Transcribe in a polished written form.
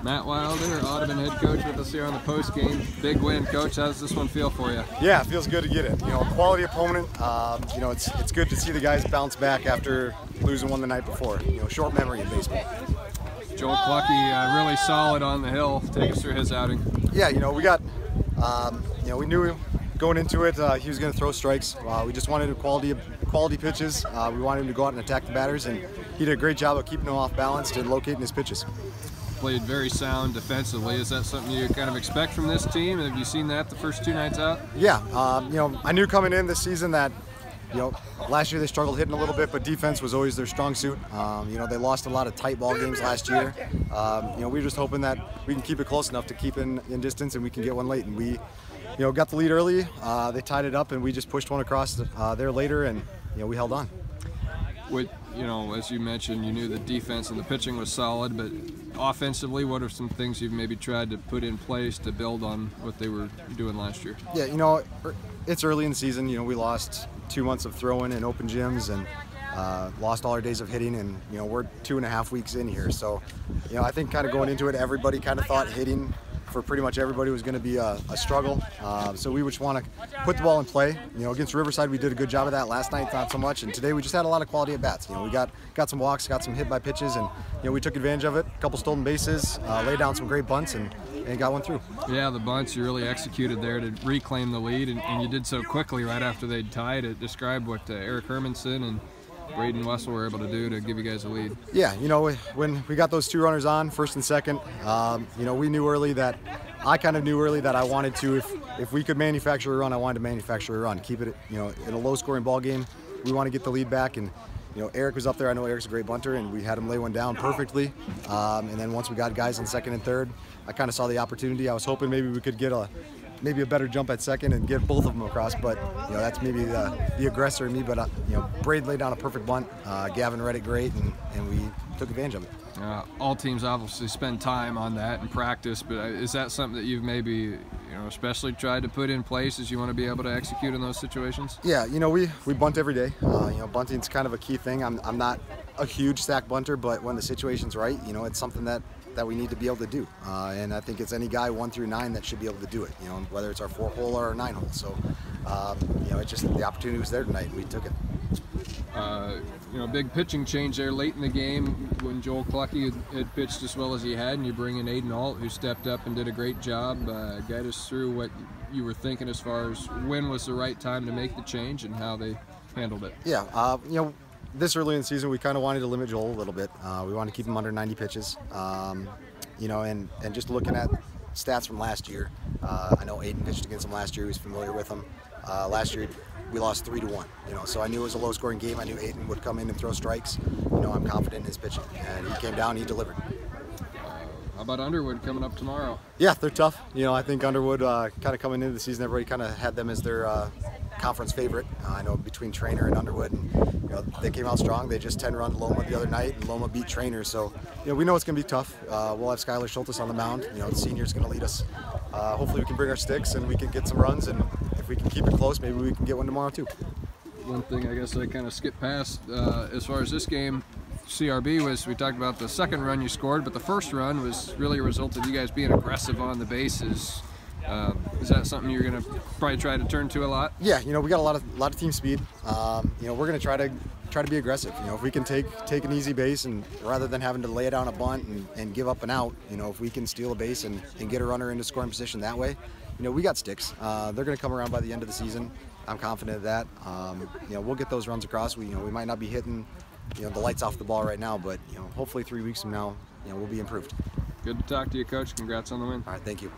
Matt Wilder, Audubon head coach, with us here on the post game. Big win, coach. How does this one feel for you? Yeah, it feels good to get it. You know, quality opponent. You know, it's good to see the guys bounce back after losing one the night before. You know, short memory in baseball. Joel Clucky, really solid on the hill. Take us through his outing. Yeah, you know, we got. You know, we knew going into it he was going to throw strikes. We just wanted quality pitches. We wanted him to go out and attack the batters, and he did a great job of keeping them off balance and locating his pitches. Played very sound defensively. Is that something you kind of expect from this team? Have you seen that the first two nights out? Yeah, you know, I knew coming in this season that, you know, last year they struggled hitting a little bit, but defense was always their strong suit. You know, they lost a lot of tight ball games last year. You know, we were just hoping that we can keep it close enough to keep in distance and we can get one late. And we, you know, got the lead early. They tied it up, and we just pushed one across there later, and you know, we held on. With, you know, as you mentioned, you knew the defense and the pitching was solid, but offensively, what are some things you've maybe tried to put in place to build on what they were doing last year? Yeah, you know, it's early in the season. You know, we lost 2 months of throwing in open gyms and lost all our days of hitting, and you know, we're 2.5 weeks in here. So, you know, I think kind of going into it, everybody kind of thought hitting for pretty much everybody was going to be a struggle. So we just want to put the ball in play. You know, against Riverside we did a good job of that. Last night not so much, and today we just had a lot of quality at bats. You know, we got some walks, got some hit by pitches, and you know, we took advantage of it. A couple stolen bases, laid down some great bunts, and got one through. Yeah, the bunts you really executed there to reclaim the lead, and you did so quickly right after they'd tied it. Describe what Eric Hermanson and Braden Wessel were able to do to give you guys a lead. Yeah, you know, when we got those 2 runners on, first and second, you know, we knew early that, I kind of knew early that I wanted to, if we could manufacture a run, I wanted to manufacture a run. Keep it, you know, in a low-scoring ball game. We want to get the lead back, and you know, Eric was up there. I know Eric's a great bunter, and we had him lay one down perfectly. And then once we got guys on second and third, I kind of saw the opportunity. I was hoping maybe we could get maybe a better jump at second and get both of them across, but you know, that's maybe the aggressor in me. But you know, Braid laid down a perfect bunt. Gavin read it great, and we took advantage of it. All teams obviously spend time on that and practice, but is that something that you've maybe, you know, especially tried to put in place as you want to be able to execute in those situations? Yeah, you know, we bunt every day. You know, bunting's kind of a key thing. I'm not a huge stack bunter, but when the situation's right, you know, it's something that we need to be able to do. And I think it's any guy 1 through 9 that should be able to do it, you know, whether it's our 4-hole or our 9-hole. So, you know, it's just the opportunity was there tonight, and we took it. You know, big pitching change there late in the game when Joel Clucky had pitched as well as he had, and you bring in Aiden Alt, who stepped up and did a great job. Guide us through what you were thinking as far as when was the right time to make the change and how they handled it. Yeah, you know, this early in the season we kind of wanted to limit Joel a little bit. We wanted to keep him under 90 pitches. You know, and just looking at stats from last year, I know Aiden pitched against him last year. He was familiar with him. Last year we lost 3-1. You know, so I knew it was a low-scoring game. I knew Aiden would come in and throw strikes. You know, I'm confident in his pitching, and he came down, he delivered. How about Underwood coming up tomorrow? Yeah, they're tough. You know, I think Underwood kind of coming into the season, everybody kind of had them as their conference favorite. I know between Trainer and Underwood, and you know, they came out strong. They just 10-run Loma the other night, and Loma beat Trainer. So, you know, we know it's going to be tough. We'll have Skylar Schultes on the mound. You know, the senior's going to lead us. Hopefully we can bring our sticks and we can get some runs, and if we can keep it close, maybe we can get one tomorrow too. One thing I guess I kind of skipped past as far as this game, CRB, was we talked about the second run you scored, but the first run was really a result of you guys being aggressive on the bases. Is that something you're going to probably try to turn to a lot? Yeah, you know, we got a lot of team speed. You know, we're going to try to be aggressive. You know, if we can take an easy base, and rather than having to lay down a bunt and give up an out, you know, if we can steal a base and get a runner into scoring position that way, you know, we got sticks. They're going to come around by the end of the season. I'm confident of that. You know, we'll get those runs across. We might not be hitting, you know, the lights off the ball right now, but you know, hopefully 3 weeks from now, you know, we'll be improved. Good to talk to you, Coach. Congrats on the win. All right, thank you.